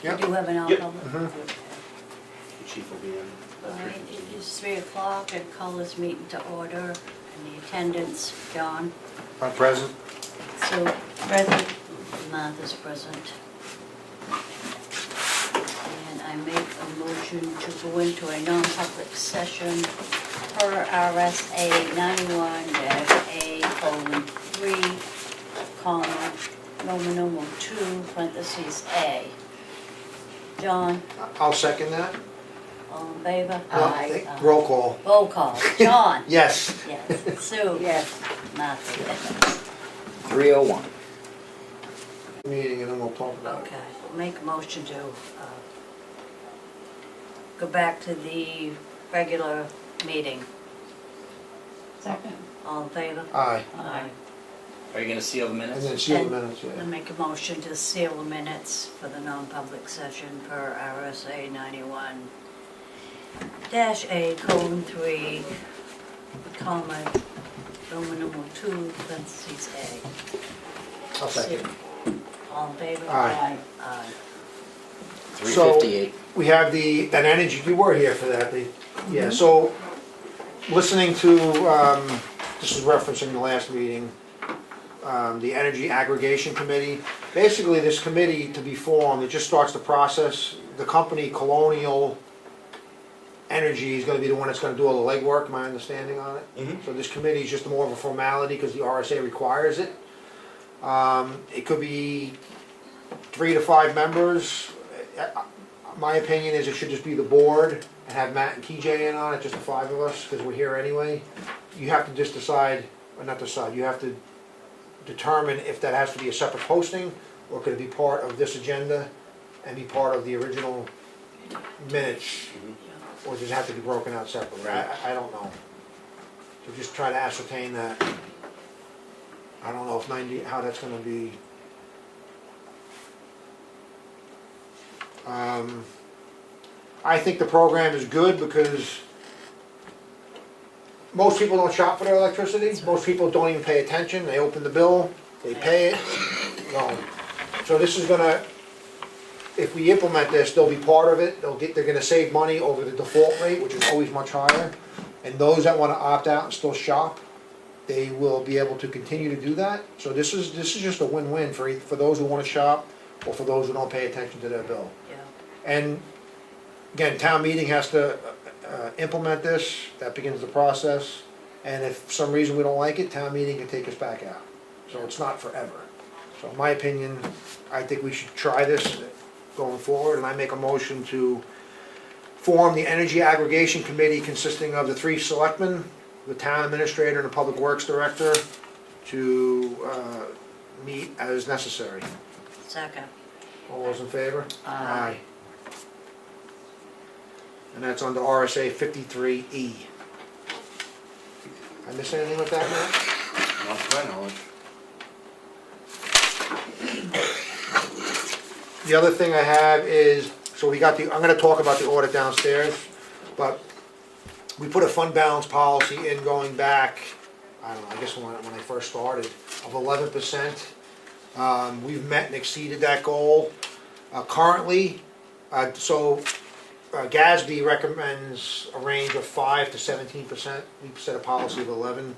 You Yep. do have an Yep. non-public? Mhm. Okay. The chief will be in. All right, it is 3 o'clock, and call this meeting to order, and the attendance, John, I'm present. Sue, present, Martha's present. And I make a motion to go into a non-public session per RSA 91-A:3, comma, Roman numeral 2, parentheses, A. John, I'll second that. all in favor? No, roll call. Roll call. John? Yes. Yes. Sue? Yes. Martha? Yes. 3:01. Meeting and then we'll talk about it. Okay, make a motion to go back to the regular meeting. Second. All in favor? Aye. Aye. Are you gonna seal the And minutes? then seal the minutes, I yeah. make a motion to seal the minutes for the non-public session per RSA 91-A:3, comma, Roman numeral 2, parentheses, A. I'll second. All in favor? Aye. Aye. 3:58. We have that energy, you were here for that, yeah, so, listening to, this is referencing the last meeting, the Energy Aggregation Committee. Basically, this committee to be formed, it just starts the process. The company Colonial Energy is gonna be the one that's gonna do all the legwork, my understanding on it. Mhm. So this committee is just more of a formality because the RSA requires it. It could be 3 to 5 members. My opinion is it should just be the board and have Matt and TJ in on it, just the 5 of us, because we're here anyway. You have to just decide, or not decide, you have to determine if that has to be a separate posting, or could it be part of this agenda and be part of the original minutes, or does it have to be broken out separately? I don't know. So just try to ascertain that. I don't know if 90, how that's gonna be. I think the program is good because most people don't shop for their electricity. Most people don't even pay attention. They open the bill, they pay it, go. So this is gonna, if we implement this, they'll be part of it. They're gonna save money over the default rate, which is always much higher. And those that wanna opt out and still shop, they will be able to continue to do that. So this is just a win-win for those who wanna shop or for those who don't pay attention to their bill. Yeah. And again, town meeting has to implement this, that begins the process. And if for some reason we don't like it, town meeting can take us back out. So it's not forever. So in my opinion, I think we should try this going forward, and I make a motion to form the Energy Aggregation Committee consisting of the 3 selectmen, the town administrator and the public works director, to meet as necessary. Second. All those in favor? Aye. And that's under RSA 53E. I miss anything with that, Matt? Not to my knowledge. The other thing I have is, so we got I'm gonna talk about the audit downstairs, but we put a fund balance policy in going back, I don't know, I guess when I first started, of 11%. We've met and exceeded that goal. Currently, GASB recommends a range of 5 to 17%. We set a policy of 11.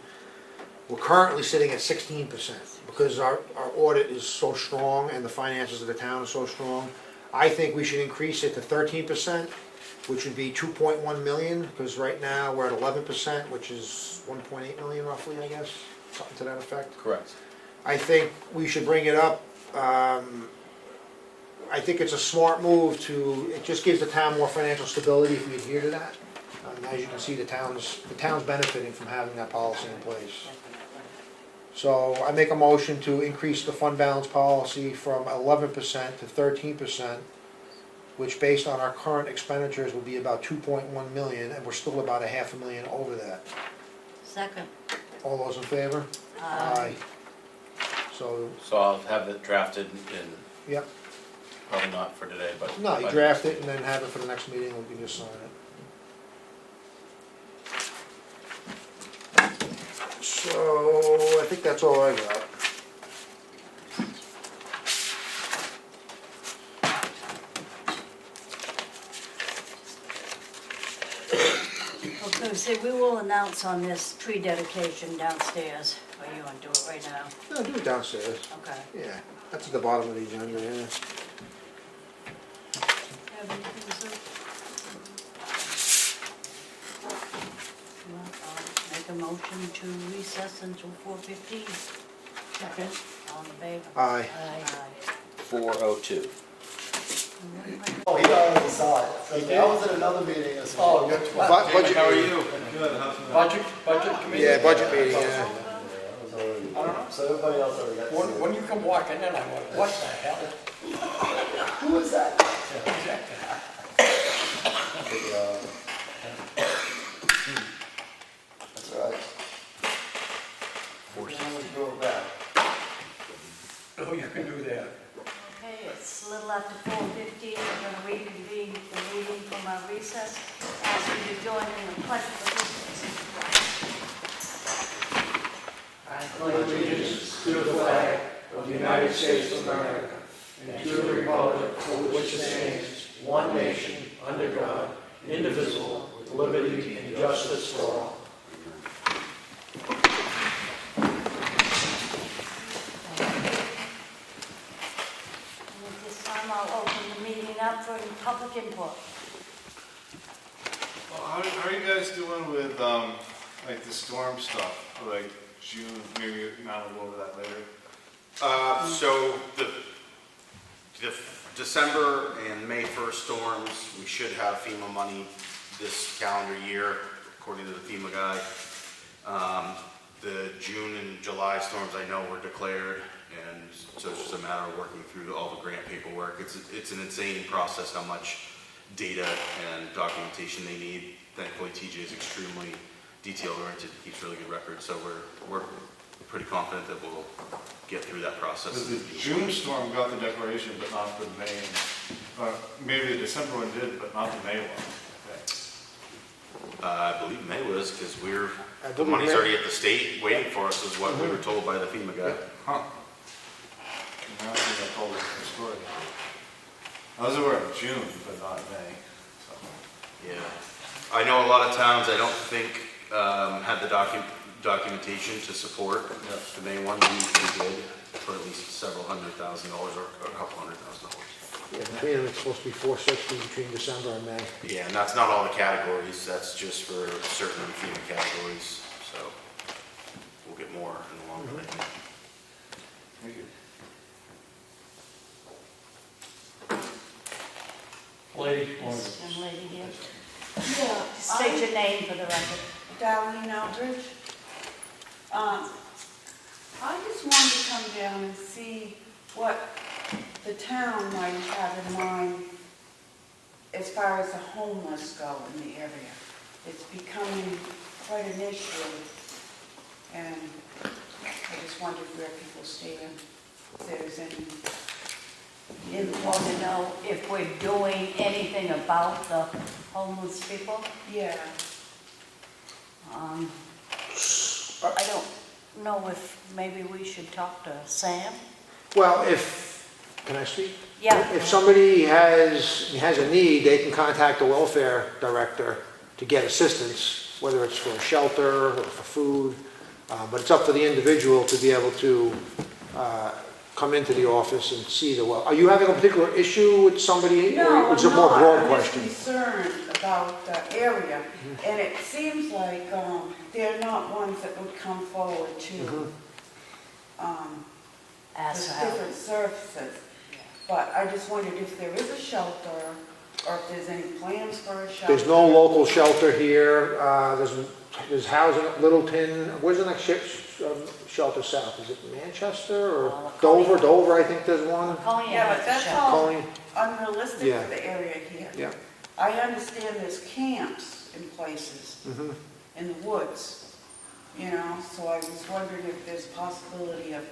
We're currently sitting at 16% because our audit is so strong and the finances of the town are so strong. I think we should increase it to 13%, which would be 2.1 million, because right now we're at 11%, which is 1.8 million roughly, I guess, something to that effect. Correct. I think we should bring it up. I think it's a smart move it just gives the town more financial stability if we adhere to that. As you can see, the town's benefiting from having that policy in place. So I make a motion to increase the fund balance policy from 11% to 13%, which based on our current expenditures will be about 2.1 million, and we're still about $500,000 over that. Second. All those in favor? Aye. So, So I'll have it drafted and yep. probably not for today, but. No, you draft it and then have it for the next meeting, we can just sign it. So, I think that's all I got. gonna say, we will announce on this tree dedication downstairs, or you wanna do it right now? No, do it downstairs. Okay. Yeah, that's at the bottom of the agenda, yeah. Have anything, sir? Well, I'll make a motion to recess until 4:15. Second. All in favor? Aye. Aye. 402. Oh, he already saw it. So I was at another meeting and saw it. Budget How are meeting. you? Budget committee? Yeah, budget meeting, yeah. I don't know. So everybody else already got to see it. When you come walking in, I went, what the hell? Who is that? That's right. We can always go back. Oh, you can do that. Okay, it's a little after 4:15, we're gonna reconvene the meeting from our recess. Ask you to join in the pledge of allegiance. I pledge allegiance to the flag of the United States of America and to the republic for which it stands, one nation, under God, indivisible, with liberty and justice for all. And at this time, I'll open the meeting up for any public input. Well, how are you guys doing with, like, the storm stuff, like June, maybe Matt will go over that later? So the December and May 1st storms, we should have FEMA money this calendar year, according to the FEMA guy. The June and July storms I know were declared, and so it's just a matter of working through all the grant paperwork. It's an insane process how much data and documentation they need. Thankfully, TJ is extremely detail oriented, keeps really good records, so we're pretty confident that we'll get through that process. Because the June storm got the declaration, but not the May, maybe the December one did, but not the May one. I believe May was, because I the believe money's May. already at the state waiting for us, is what we were told by the FEMA guy. Huh. Now I think I told the story. I was aware of June, but not May, so. Yeah. I know a lot of towns, I don't think, had the documentation to support the May one. We did for at least several $100,000 or a couple $100,000. Yeah, between them, it's supposed to be 460 between December and May. Yeah, and that's not all the categories, that's just for certain FEMA categories, so we'll get more in the long run. Thank you. Lady, Young lady here. Yeah, State your name for the record. Darlene Eldridge. I just wanted to come down and see what the town might have in mind as far as the homeless go in the area. It's becoming quite an issue, and I just wondered where people stand, if there's any You want to know if we're doing anything about the homeless people? Yeah, I don't know if maybe we should talk to Sam? Well, can I speak? Yeah. If somebody has a need, they can contact the welfare director to get assistance, whether it's for shelter or for food. But it's up to the individual to be able to come into the office and see the well. Are you having a particular issue with somebody? no, Or is it a I'm more not. broad I'm just question? concerned about the area, and it seems like they're not ones that would come forward to Ask the her. different services. But I just wondered if there is a shelter, or if there's any plans for a shelter. There's no local shelter here. There's housing at Littleton. Where's the next shelter south? Is it Manchester or Dover? Dover, I think there's one. Coney Yeah, but has a that's shelter. all Coney. unrealistic Yeah. for the area here. Yeah. I understand there's camps in places, Mhm. in the woods, you know, so I was wondering if there's possibility of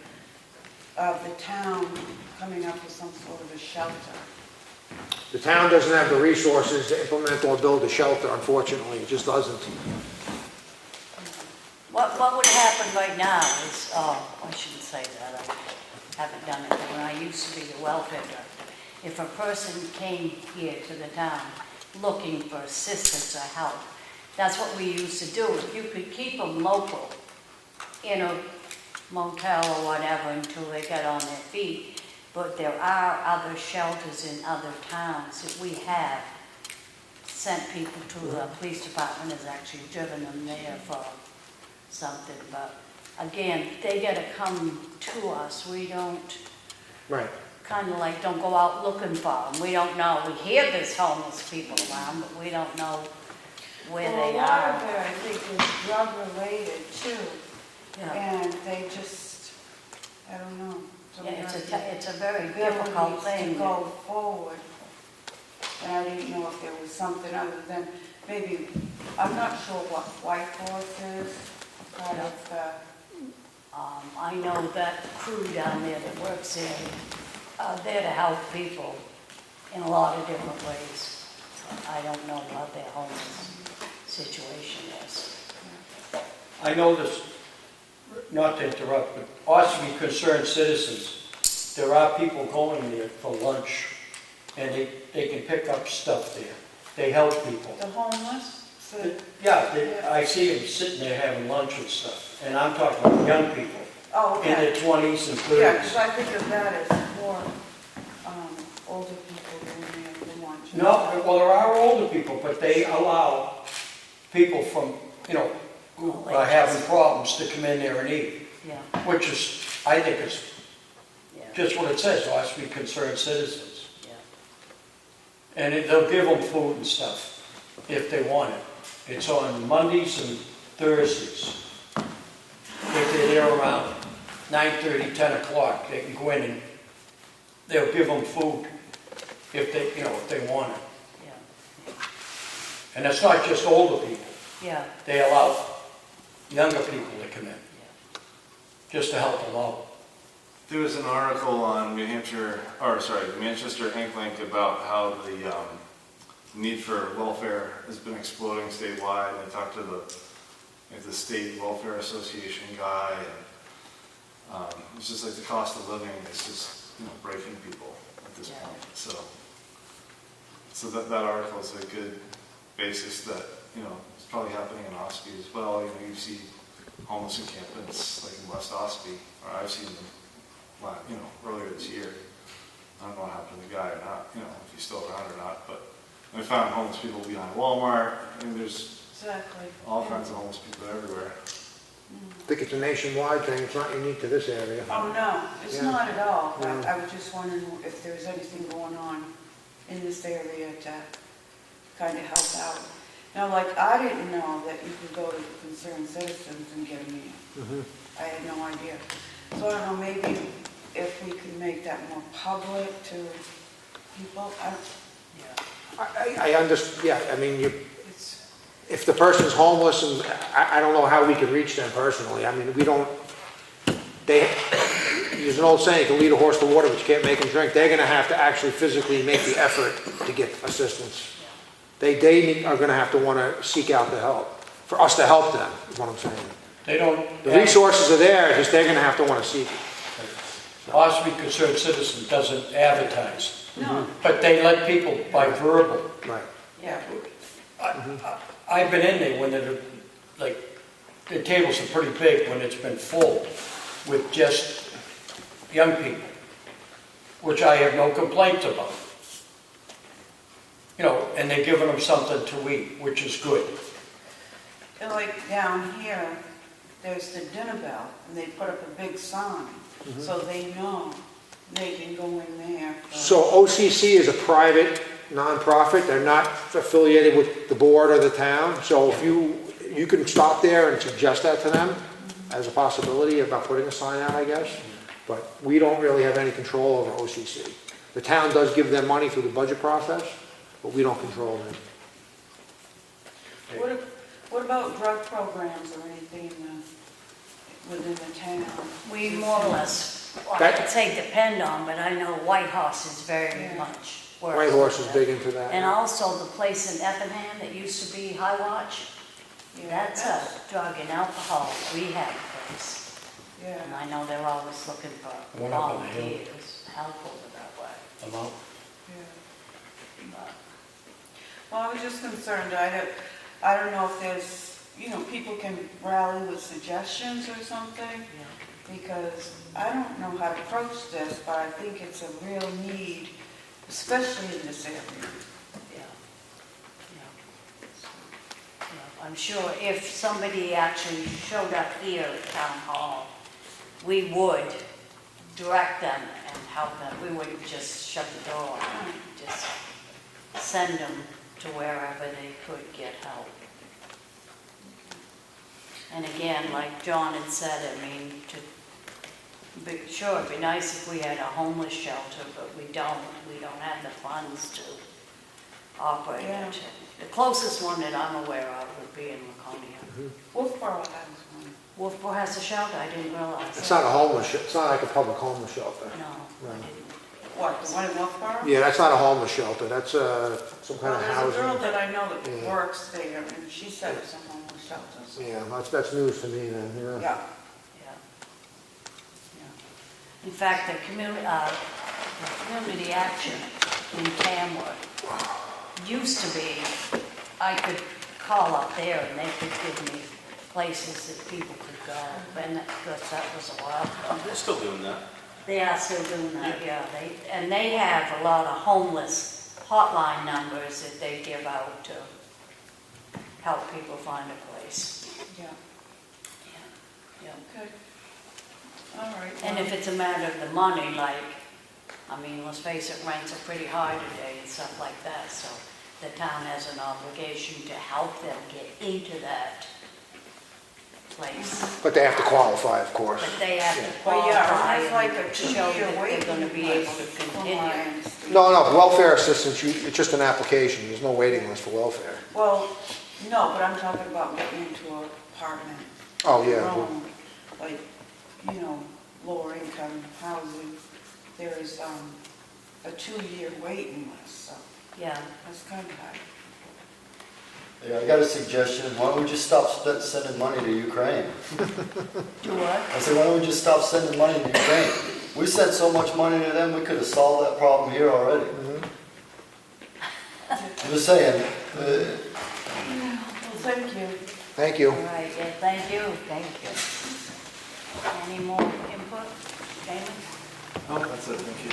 the town coming up with some sort of a shelter. The town doesn't have the resources to implement or build a shelter, unfortunately. It just doesn't. What would happen right now is, I shouldn't say that, I haven't done it, but when I used to be the welfare director, if a person came here to the town looking for assistance or help, That's what we used to do. If you could keep them local in a motel or whatever until they get on their feet. But there are other shelters in other towns that we have sent people to. The police department has actually driven them there for something. But again, they gotta come to us. We don't, Right. kind of like, don't go out looking for them. We don't know. We hear there's homeless people around, but we don't know where Well, they a lot of are. it, I think, is drug related too, Yeah, and they just, I don't know. yeah, it's a very abilities difficult thing. to go forward. And I didn't know if there was something other than, maybe, I'm not sure what White Horse is, part of the, I know that crew down there that works there, there to help people in a lot of different ways. I don't know what their homeless situation is. I know this, not to interrupt, but Ossipee Concerned Citizens, there are people going there for lunch, and they can pick up stuff there. They help people. the homeless, the, Yeah, I see them sitting there having lunch and stuff, and I'm talking about young people oh, in their okay. 20s and 30s. Yeah, because I think of that as more older people going there for lunch. No, well, there are older people, but they allow people from, who are having problems to come in there and eat, Yeah, which is, I think it's yeah, just what it says, Ossipee Concerned Citizens. yeah. And they'll give them food and stuff if they want it. It's on Mondays and Thursdays. If they're there around 9:30, 10 o'clock, they can go in and they'll give them food if they, if they want it. Yeah, And it's not just older people. yeah, They allow younger people to come in, just to help them out. There was an article on Manchester Ink Link about how the need for welfare has been exploding statewide. I talked to the state welfare association guy, and it's just like the cost of living is just breaking people at this Yeah. point. So that article is a good basis that it's probably happening in Ossipee as well. You see homeless encampments like in West Ossipee, or I've seen them earlier this year. I don't know what happened to the guy or not, if he's still around or not, but I found homeless people behind Walmart. There's Exactly. all kinds of homeless people everywhere. I think it's a nationwide thing, it's not unique to this area. Oh, no, it's Yeah. not at all. No. I was just wondering if there was anything going on in this area to kind of help out. Now, like, I didn't know that you could go to Concerned Citizens and get a meal. Mhm. I had no idea. So I don't know, maybe if we could make that more public to people. I understand, yeah, I mean, It's, if the person's homeless, and I don't know how we can reach them personally. I mean, there's an old saying, you can lead a horse to water, but you can't make him drink. They're gonna have to actually physically make the effort to get assistance. They are gonna have to wanna seek out the help, for us to help them, is what I'm saying. They don't. The resources are there, just they're gonna have to wanna seek it. Ossipee Concerned Citizen doesn't advertise, no, but they let people by verbal. Right. yeah. I've been in there when the tables are pretty big when it's been full with just young people, which I have no complaints about. And they're giving them something to eat, which is good. And like down here, there's the dinner bell, and they put up a big sign, so they know they can go in there. So OCC is a private nonprofit, they're not affiliated with the board or the town, so if you can stop there and suggest that to them as a possibility about putting a sign out, I guess, but we don't really have any control over OCC. The town does give them money through the budget process, but we don't control them. What about drug programs or anything within the town? We more or less, well, I would say depend on, but I know White Horse is very Yeah. much works. White Horse is with big it. into that. And also the place in Effingham that used to be High Watch, that's a drug and alcohol rehab place. Yeah, And I know they're always looking for One up on the hill. volunteers, helpful in that way. Amount. yeah. But Well, I was just concerned, I don't know if there's, people can rally with suggestions or something, because I don't know how to approach this, but I think it's a real need, especially in this area. Yeah. I'm sure if somebody actually showed up here at Town Hall, we would direct them and help them. We wouldn't just shut the door and just send them to wherever they could get help. And again, like John had said, I mean, sure, it'd be nice if we had a homeless shelter, but we don't. We don't have the funds to operate it. The closest one that I'm aware of would be in Laconia. Wolfboro has one. Wolfboro has a shelter, I didn't realize. It's that. not a homeless, it's not like a public homeless shelter. No, I Right. didn't. What, the one in Wolfboro? Yeah, that's not a homeless shelter, that's some kind of Well, there's a girl housing. that I know that Yeah. works there, and she said it's a homeless shelter. So. Yeah, that's news to me then, yeah. Yeah. Yeah. Yeah. In fact, the community action in Tamworth used to be, I could call up there and they could give me places that people could go, and of course that was a while ago. They're still doing that. They are still doing that, yeah. They have a lot of homeless hotline numbers that they give out to help people find a place. Yeah. Yeah. Okay. All right. And if it's a matter of the money, like, I mean, let's face it, rents are pretty high today and stuff like that, so the town has an obligation to help them get into that place. But they have to qualify, of course. But they have to Well, yeah, qualify it's like and a show 2-year that they're waiting gonna be able to list, from what I continue. understand. No, welfare assistance, it's just an application, there's no waiting list for welfare. Well, no, but I'm talking about getting into an apartment. Oh, yeah. your own, like, lower income housing. There is a 2-year waiting list, so Yeah, that's kind of high. Yeah, I got a suggestion. Why don't we just stop sending money to Ukraine? do what? I said, why don't we just stop sending money to Ukraine? We sent so much money to them, we could have solved that problem here already. I'm just saying, Well, thank you. Thank you. All right, yeah, thank you. Any more input, Damon? Oh, that's it, thank you.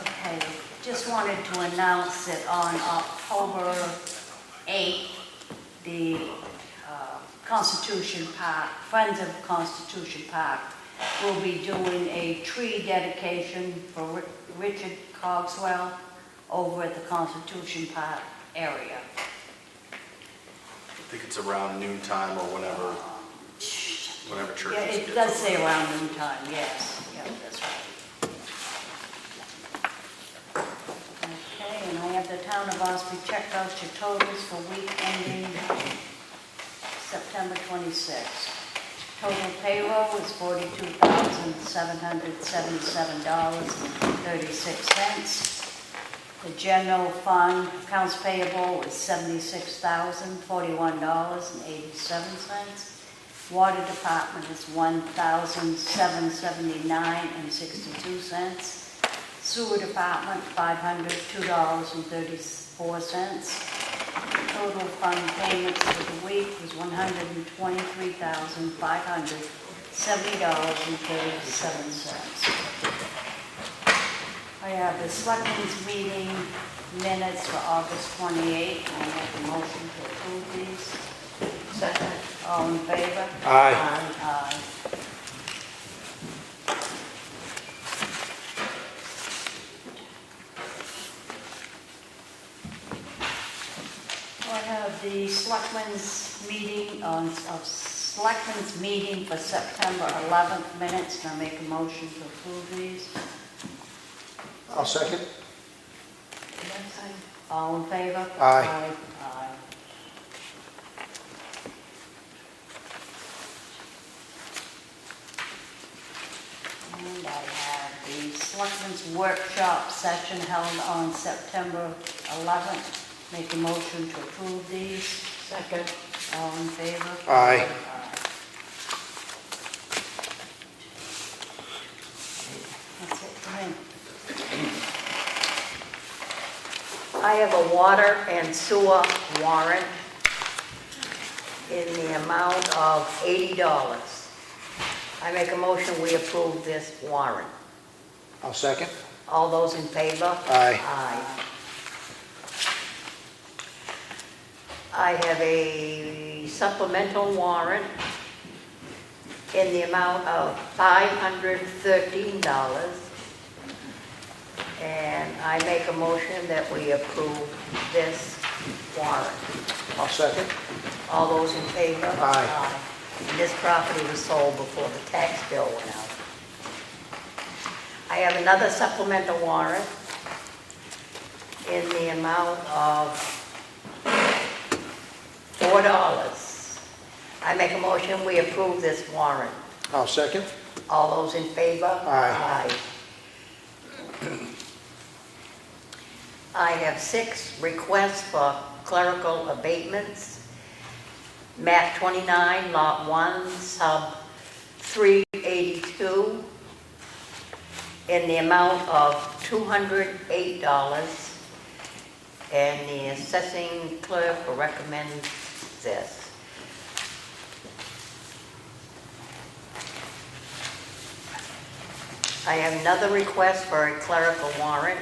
Okay, just wanted to announce that on October 8th, the Constitution Park, Friends of Constitution Park, will be doing a tree dedication for Richard Cogswell over at the Constitution Park area. I think it's around noon time or whenever church Yeah, is. it does say around noon time, yes, yeah, that's right. Okay, and I have the town of Ossipee check voucher totals for week ending September 26th. Total payroll is $42,777.36. The general fund accounts payable is $76,041.87. Water department is $1,779.62. Sewer department, $502.34. Total fund payments for the week was $123,570.37. I have the selectmen's meeting minutes for August 28th, and I make a motion to approve these. Second. All in favor? Aye. Aye. I have the selectmen's meeting for September 11th minutes, and I make a motion to approve these. I'll second. All in favor? Aye. Aye. And I have the selectmen's workshop session held on September 11th. Make a motion to approve these. Second. All in favor? Aye. That's it for me. I have a water and sewer warrant in the amount of $80. I make a motion, we approve this warrant. I'll second. All those in favor? Aye. Aye. I have a supplemental warrant in the amount of $513. And I make a motion that we approve this warrant. I'll second. All those in favor? Aye. And this property was sold before the tax bill went out. I have another supplemental warrant in the amount of $4. I make a motion, we approve this warrant. I'll second. All those in favor? Aye. I have 6 requests for clerical abatements. Map 29, Lot 1, Sub 382, in the amount of $208, and the assessing clerk recommends this. I have another request for a clerical warrant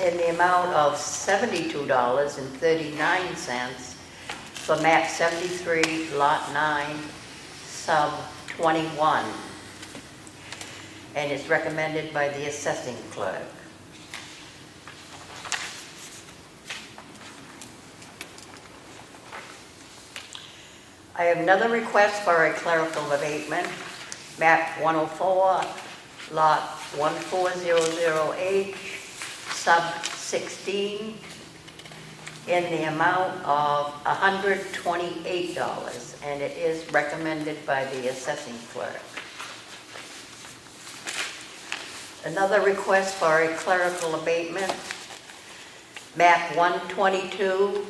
in the amount of $72.39 for map 73, lot 9, sub 21. And it's recommended by the assessing clerk. I have another request for a clerical abatement, map 104, lot 1400H, sub 16, in the amount of $128, and it is recommended by the assessing clerk. Another request for a clerical abatement, map 122,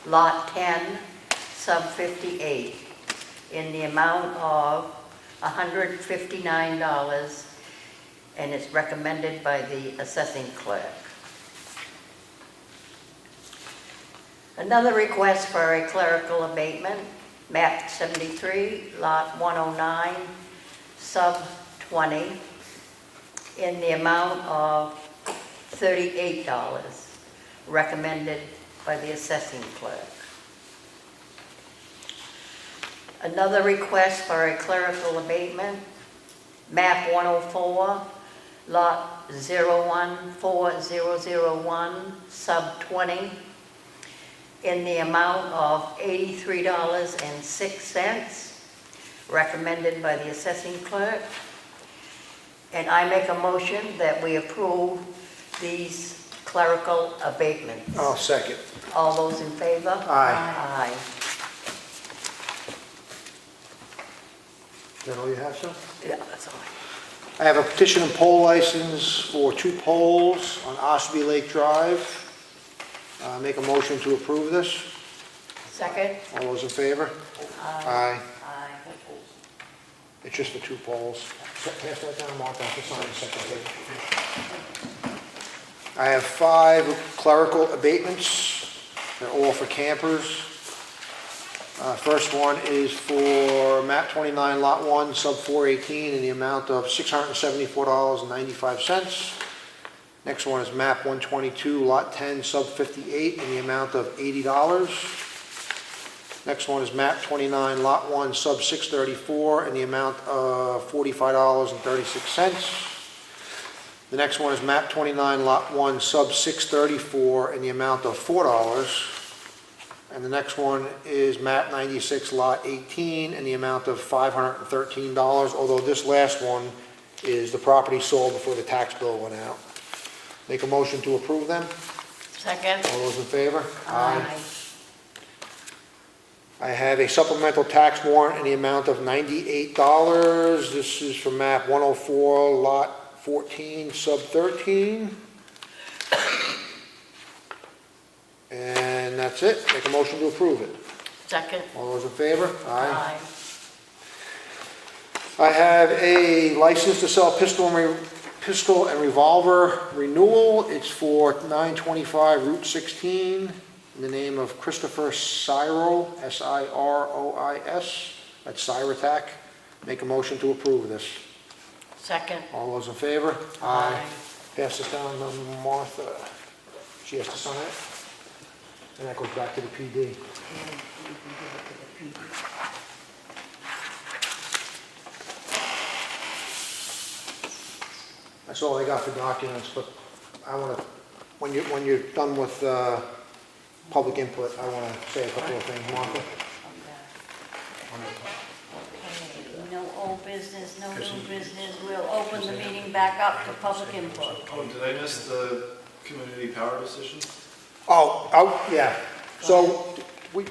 lot 10, sub 58, in the amount of $159, and it's recommended by the assessing clerk. Another request for a clerical abatement, map 73, lot 109, sub 20, in the amount of $38, recommended by the assessing clerk. Another request for a clerical abatement, map 104, lot 014001, sub 20, in the amount of $83.06, recommended by the assessing clerk. And I make a motion that we approve these clerical abatements. I'll second. All those in favor? Aye. Aye. Is that all you have, sir? Yeah, that's all. I have a petition and poll license for 2 poles on Ossipee Lake Drive. Make a motion to approve this. Second? All those in favor? Aye. Aye. It's just the 2 poles. Pass that down, Mark, I'll just sign the second page. I have 5 clerical abatements. They're all for campers. First one is for map 29, lot 1, sub 418, in the amount of $674.95. Next one is map 122, lot 10, sub 58, in the amount of $80. Next one is map 29, lot 1, sub 634, in the amount of $45.36. The next one is map 29, lot 1, sub 634, in the amount of $4. And the next one is map 96, lot 18, in the amount of $513, although this last one is the property sold before the tax bill went out. Make a motion to approve them. Second? All those in favor? Aye. I have a supplemental tax warrant in the amount of $98. This is for map 104, lot 14, sub 13. And that's it. Make a motion to approve it. Second? All those in favor? Aye. I have a license to sell pistol and revolver renewal. It's for 925 Route 16, in the name of Christopher Sirois, Sirois, that's Cyratac. Make a motion to approve this. Second. All those in favor? Aye. Pass this down to Martha. She has to sign it. And that goes back to the PD. That's all I got for documents, but I want to, when you're done with public input, I want to say a couple of things, Martha. Okay, no old business, no new business, we'll open the meeting back up to public input. Oh, did I miss the community power decision? Oh, yeah. So,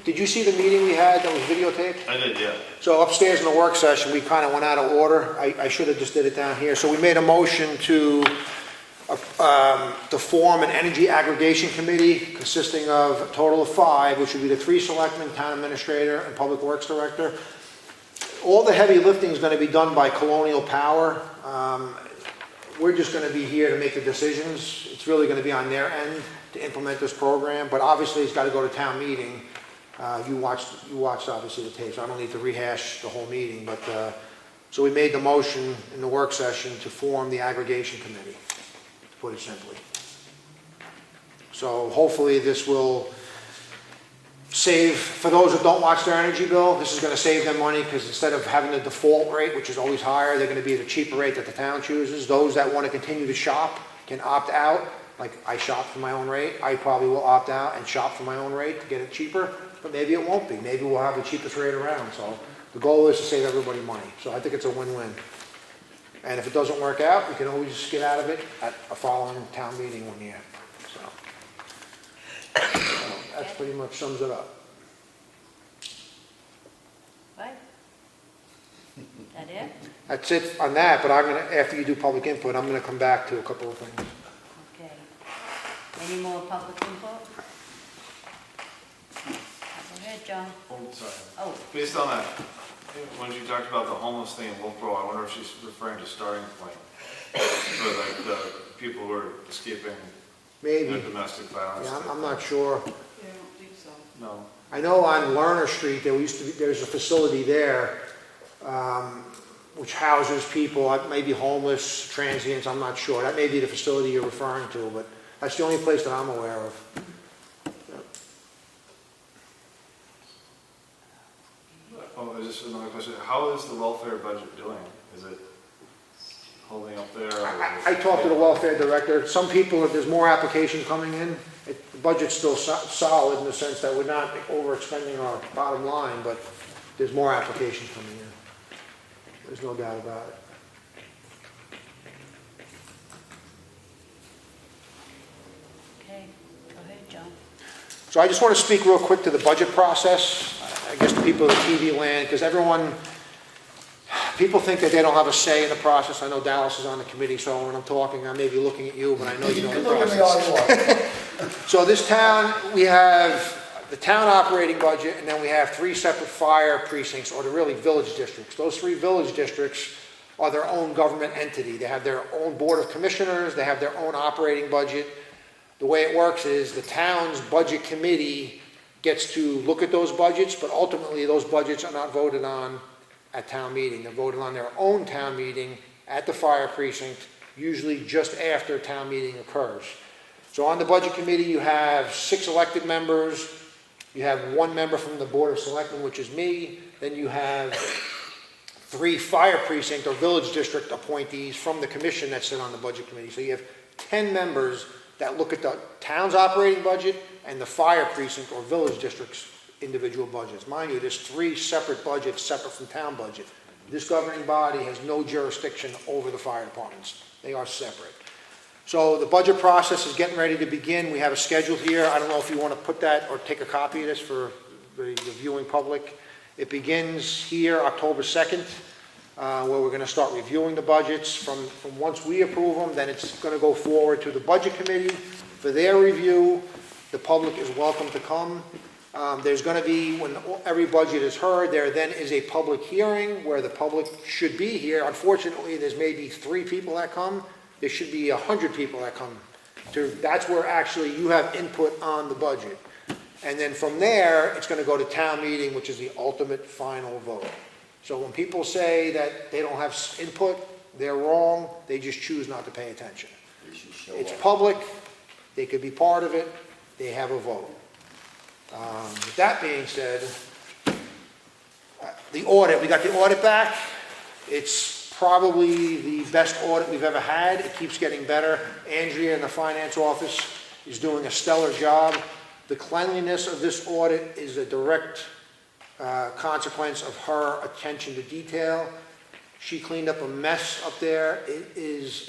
did you see the meeting we had that was videotaped? I did, yeah. So upstairs in the work session, we kind of went out of order. I should have just did it down here. So we made a motion to form an energy aggregation committee consisting of a total of 5, which would be the 3 selectmen, town administrator, and public works director. All the heavy lifting is going to be done by Colonial Power. We're just going to be here to make the decisions. It's really going to be on their end to implement this program, but obviously it's got to go to town meeting. You watched obviously the tape, so I don't need to rehash the whole meeting, but, so we made the motion in the work session to form the aggregation committee, to put it simply. So hopefully this will save, for those that don't watch their energy bill, this is going to save them money, because instead of having the default rate, which is always higher, they're going to be at a cheaper rate that the town chooses. Those that want to continue to shop can opt out. Like I shop for my own rate, I probably will opt out and shop for my own rate to get it cheaper, but maybe it won't be. Maybe we'll have the cheapest rate around. So the goal is to save everybody money. So I think it's a win-win. And if it doesn't work out, we can always get out of it at a following town meeting one year. So that pretty much sums it up. Right? That it? That's it on that, but I'm gonna, after you do public input, I'm gonna come back to a couple of things. Okay. Any more public input? Go ahead, John. Oh, sorry. Oh, Based on that, when you talked about the homeless thing in Wolfboro, I wonder if she's referring to starting point for like the people who are escaping Maybe. domestic violence. Yeah, I'm not sure. Yeah, I don't think so. No. I know on Lerner Street, there's a facility there, which houses people, maybe homeless, transients, I'm not sure. That may be the facility you're referring to, but that's the only place that I'm aware of. Oh, there's just another question. How is the welfare budget doing? Is it holding up there? I talked to the welfare director. Some people, there's more applications coming in. The budget's still solid in the sense that we're not overexpending our bottom line, but there's more applications coming in. There's no doubt about it. okay. Go ahead, John. So I just want to speak real quick to the budget process. I guess the people of the TV land, because people think that they don't have a say in the process. I know Dallas is on the committee, so when I'm talking, I may be looking at you, but I know you know the Look at me all process. you want. So this town, we have the town operating budget, and then we have 3 separate fire precincts, or the really village districts. Those 3 village districts are their own government entity. They have their own board of commissioners, they have their own operating budget. The way it works is the town's budget committee gets to look at those budgets, but ultimately those budgets are not voted on at town meeting. They're voted on their own town meeting at the fire precinct, usually just after town meeting occurs. So on the budget committee, you have 6 elected members, you have 1 member from the Board of Selectmen, which is me, then you have 3 fire precinct or village district appointees from the commission that sit on the budget committee. So you have 10 members that look at the town's operating budget and the fire precinct or village district's individual budgets. Mind you, there's 3 separate budgets separate from town budget. This governing body has no jurisdiction over the fire departments. They are separate. So the budget process is getting ready to begin. We have a schedule here. I don't know if you want to put that or take a copy of this for the viewing public. It begins here October 2nd, where we're going to start reviewing the budgets. From once we approve them, then it's going to go forward to the budget committee for their review. The public is welcome to come. There's going to be, when every budget is heard, there then is a public hearing where the public should be here. Unfortunately, there's maybe 3 people that come. there should be 100 people that come to, that's where actually you have input on the budget. And then from there, it's gonna go to town meeting, which is the ultimate final vote. So when people say that they don't have input, they're wrong, they just choose not to pay attention. It's public, they could be part of it, they have a vote. With that being said, the audit, we got the audit back. It's probably the best audit we've ever had. It keeps getting better. Andrea in the finance office is doing a stellar job. The cleanliness of this audit is a direct consequence of her attention to detail. She cleaned up a mess up there.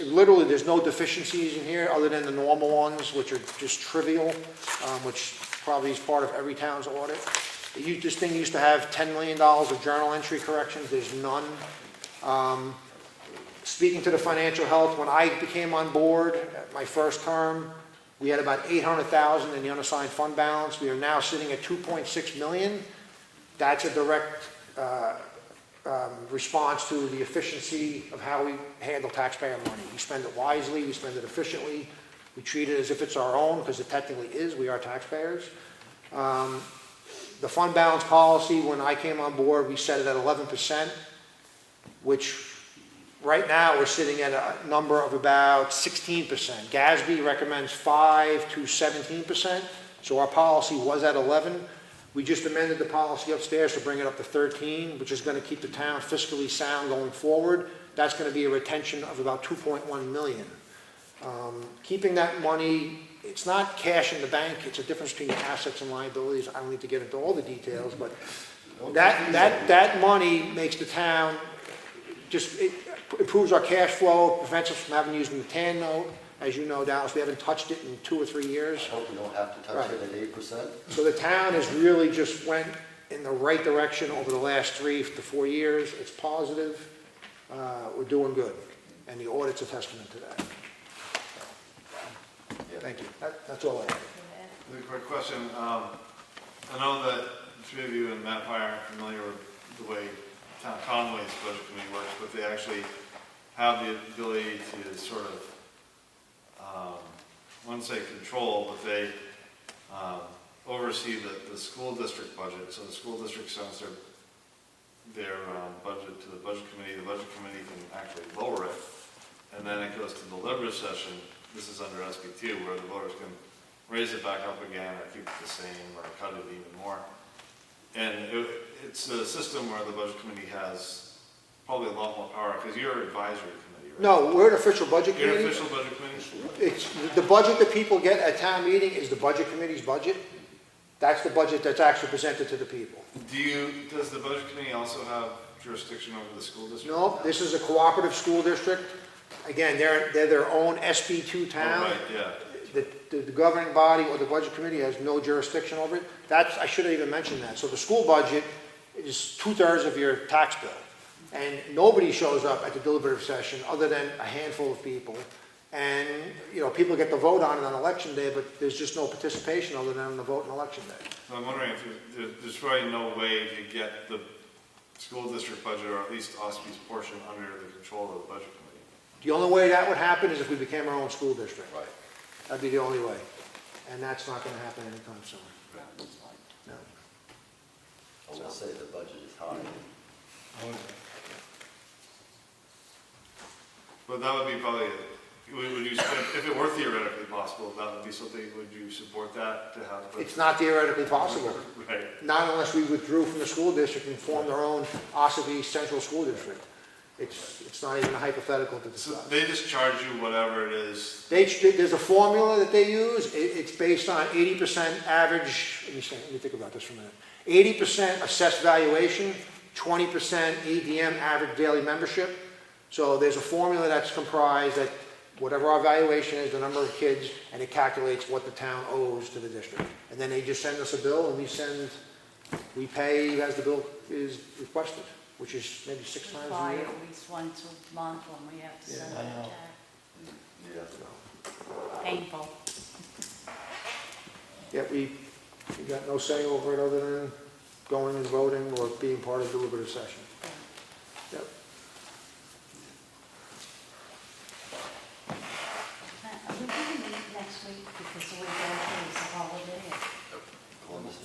Literally, there's no deficiencies in here other than the normal ones, which are just trivial, which probably is part of every town's audit. This thing used to have $10 million of journal entry corrections. There's none. Speaking to the financial health, when I became on board at my first term, we had about 800,000 in the unassigned fund balance. We are now sitting at 2.6 million. That's a direct response to the efficiency of how we handle taxpayer money. We spend it wisely, we spend it efficiently, we treat it as if it's our own, because it technically is, we are taxpayers. The fund balance policy, when I came on board, we set it at 11%, which right now we're sitting at a number of about 16%. GASB recommends 5 to 17%, so our policy was at 11. We just amended the policy upstairs to bring it up to 13, which is going to keep the town fiscally sound going forward. That's going to be a retention of about 2.1 million. Keeping that money, it's not cash in the bank, it's a difference between assets and liabilities. I don't need to get into all the details, but that money makes the town, it improves our cash flow, prevents us from having to use the TAN note. As you know, Dallas, we haven't touched it in 2 or 3 years. I hope you don't have to touch it at 8%. So the town has really just went in the right direction over the last 3 to 4 years. It's positive. We're doing good. And the audit's a testament to that. Thank you. That's all I have. A quick question. I know that the three of you and Matt Pye aren't familiar with the way Town Conway's budget committee works, but they actually have the ability to sort of, I wouldn't say control, but they oversee the school district budget. So the school district sends their budget to the budget committee can actually lower it, and then it goes to the deliberative session. This is under SB2, where the voters can raise it back up again, or keep it the same, or cut it even more. And it's a system where the budget committee has probably a lot more power, because you're an advisory committee, right? No, we're an official budget You're committee. an official budget committee? It's, the budget that people get at town meeting is the budget committee's budget. That's the budget that's actually presented to the people. Does the budget committee also have jurisdiction over the school district? No, this is a cooperative school district. Again, they're their own SB2 town. Oh, right, yeah. The governing body or the budget committee has no jurisdiction over it. I should have even mentioned that. So the school budget is 2/3 of your tax bill. And nobody shows up at the deliberative session other than a handful of people. And, people get to vote on it on election day, but there's just no participation other than the vote on election day. So I'm wondering if there's probably no way to get the school district budget, or at least Ossepee's portion, under the control of the budget committee. The only way that would happen is if we became our own school district. Right. That'd be the only way. And that's not going to happen anytime soon. No. I will say the budget is high. But that would be probably, if it were theoretically possible, that would be something, would you support that to have? It's not theoretically possible. Right. Not unless we withdrew from the school district and formed our own Ossipee Central School District. It's not even a hypothetical to So discuss. they just charge you whatever it is. There's a formula that they use. It's based on 80% average, let me think about this for a minute. 80% assessed valuation, 20% ADM, average daily membership. So there's a formula that's comprised that whatever our valuation is, the number of kids, and it calculates what the town owes to the district. And then they just send us a bill, and we pay as the bill is requested, which is maybe 6 times a Apply year. at least once a month when we have to send Yeah, I it know. back. Painful. Yet we got no say over it other than going and voting or being part of the deliberative session. Yep.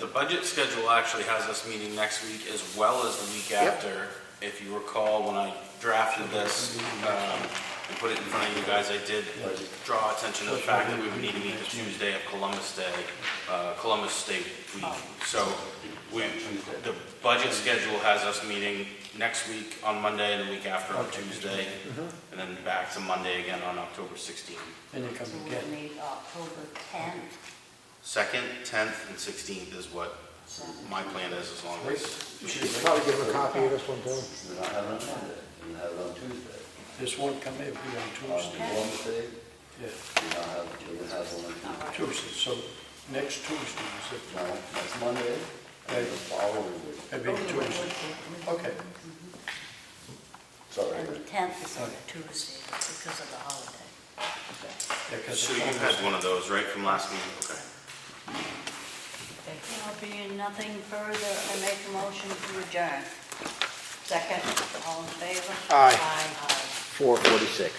The budget schedule actually has us meeting next week as well as the week after. If you recall, when I drafted this and put it in front of you guys, I did draw attention to the fact that we would need to meet the Tuesday of Columbus Day, Columbus Day week. So the budget schedule has us meeting next week on Monday and the week after on Tuesday, and then back to Monday again on October 16th. And you come So again. we'll meet October 10th. 2nd, 10th, and 16th is what my plan is, as long as. Probably give him a copy of this one too. We're not having it on Monday, we're have it on Tuesday. This won't come in, be on Tuesday. Columbus Day, Yeah, we're not having, we're gonna have one on Tuesday. Tuesday, so next Tuesday is it? No, next Monday, and the following week. Maybe Tuesday. Okay. Sorry. And the 10th is on a Tuesday because of the holiday. Yeah, 'cause So it's you almost- had one of those, right, from last meeting? Okay. There'll be nothing further, I make a motion to adjourn. Second, all in favor? Aye. Aye. 4:46.